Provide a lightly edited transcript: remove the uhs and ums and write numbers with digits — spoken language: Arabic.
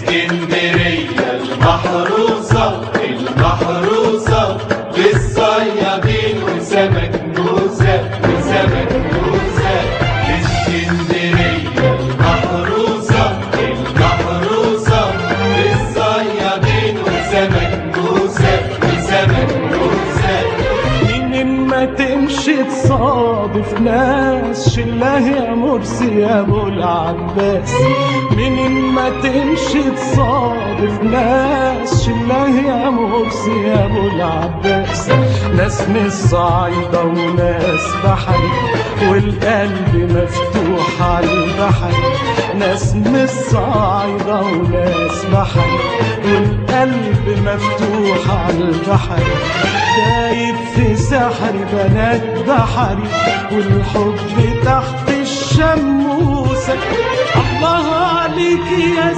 اسكندرية المحروسة المحروسة بالصيادين وسمك موسى وسمك موسى. اسكندرية المحروسة المحروسة بالصيادين وسمك موسى وسمك موسى. منين ما تمشي تصادف ناس شله يا مرسي يا ابو العباس. منين ما تمشي تصادف ناس شله يا مرسي يا ابو العباس. ناس من الصعيدة وناس بحري والقلب مفتوح على البحر. ناس من الصعيدة وناس بحري والقلب مفتوح على البحر. دايب في سحر بنات بحري والحب تحت الشموسة. الله عليك يا